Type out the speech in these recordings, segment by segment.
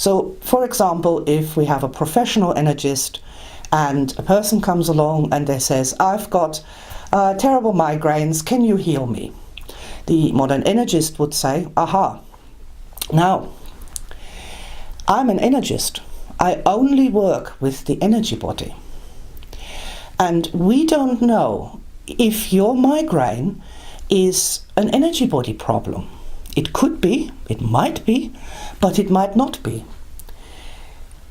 So, for example, if we have a professional energist and a person comes along and they says, I've got terrible migraines, can you heal me? The modern energist would say, aha, now, I'm an energist. I only work with the energy body. And we don't know if your migraine is an energy body problem. It could be, it might be, but it might not be.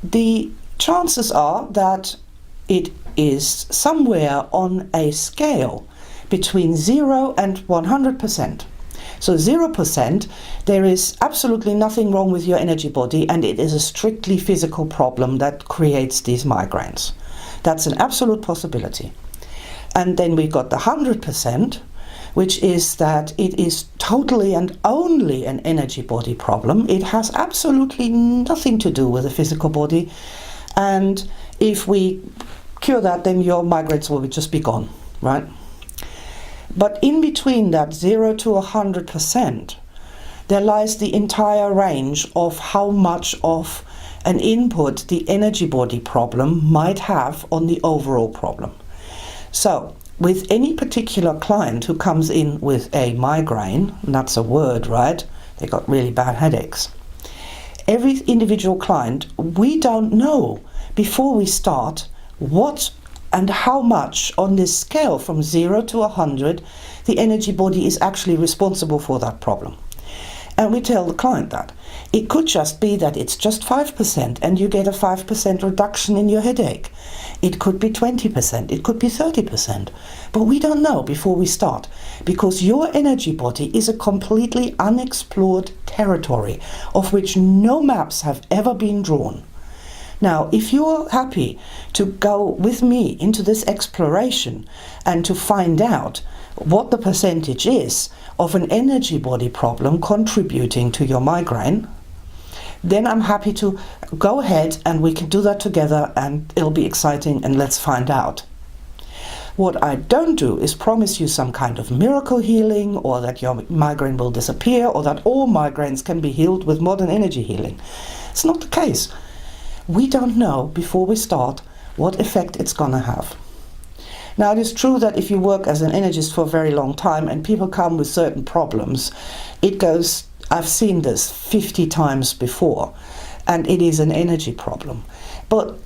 The chances are that it is somewhere on a scale between 0 and 100%. So 0%, there is absolutely nothing wrong with your energy body, and it is a strictly physical problem that creates these migraines. That's an absolute possibility. And then we've got the 100%, which is that it is totally and only an energy body problem. It has absolutely nothing to do with the physical body. And if we cure that, then your migraines will just be gone, right? But in between that 0 to 100%, there lies the entire range of how much of an input the energy body problem might have on the overall problem. So, with any particular client who comes in with a migraine, and that's a word, right? They got really bad headaches. Every individual client, we don't know before we start what and how much on this scale from 0 to 100 the energy body is actually responsible for that problem. And we tell the client that. It could just be that it's just 5% and you get a 5% reduction in your headache. It could be 20%, it could be 30%. But we don't know before we start, because your energy body is a completely unexplored territory of which no maps have ever been drawn. Now, if you're happy to go with me into this exploration and to find out what the percentage is of an energy body problem contributing to your migraine, then I'm happy to go ahead and we can do that together, and it'll be exciting, and let's find out. What I don't do is promise you some kind of miracle healing, or that your migraine will disappear, or that all migraines can be healed with modern energy healing. It's not the case. We don't know before we start what effect it's going to have. Now, it is true that if you work as an energist for a very long time and people come with certain problems, it goes, I've seen this 50 times before, and it is an energy problem. But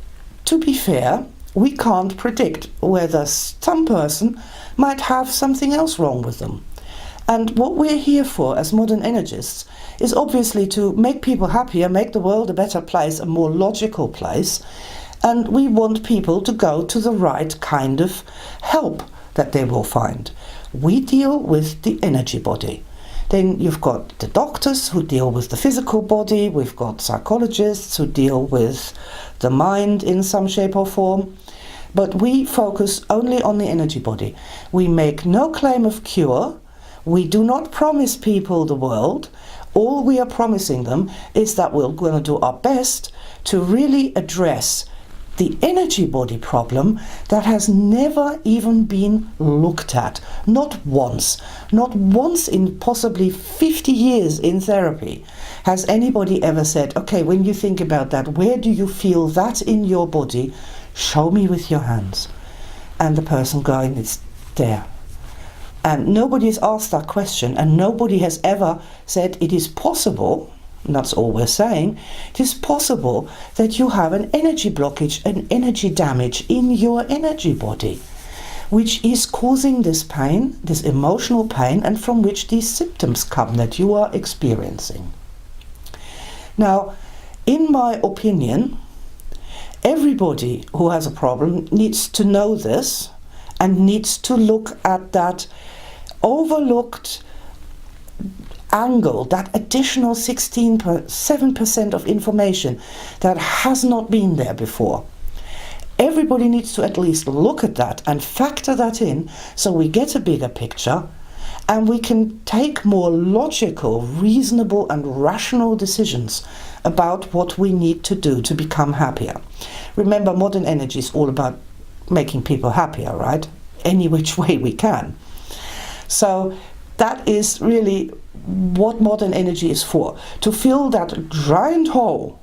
to be fair, we can't predict whether some person might have something else wrong with them. And what we're here for as modern energists is obviously to make people happier, make the world a better place, a more logical place. And we want people to go to the right kind of help that they will find. We deal with the energy body. Then you've got the doctors who deal with the physical body. We've got psychologists who deal with the mind in some shape or form. But we focus only on the energy body. We make no claim of cure. We do not promise people the world. All we are promising them is that we're going to do our best to really address the energy body problem that has never even been looked at. Not once. Not once in possibly 50 years in therapy has anybody ever said, okay, when you think about that, where do you feel that in your body? Show me with your hands. And the person going, it's there. And nobody has asked that question, and nobody has ever said it is possible, and that's all we're saying, it is possible that you have an energy blockage, an energy damage in your energy body, which is causing this pain, this emotional pain, and from which these symptoms come that you are experiencing. Now, in my opinion, everybody who has a problem needs to know this and needs to look at that overlooked angle, that additional 7% of information that has not been there before. Everybody needs to at least look at that and factor that in, so we get a bigger picture and we can take more logical, reasonable and rational decisions about what we need to do to become happier. Remember, modern energy is all about making people happier, right? Any which way we can. So that is really what modern energy is for, to fill that giant hole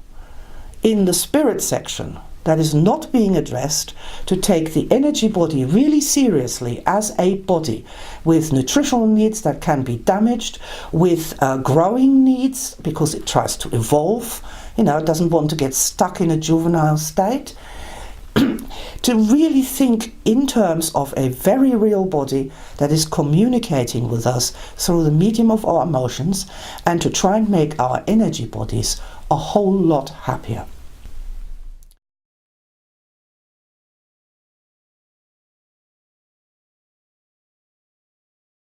in the spirit section that is not being addressed, to take the energy body really seriously as a body with nutritional needs that can be damaged, with growing needs because it tries to evolve, it doesn't want to get stuck in a juvenile state. To really think in terms of a very real body that is communicating with us through the medium of our emotions, and to try and make our energy bodies a whole lot happier.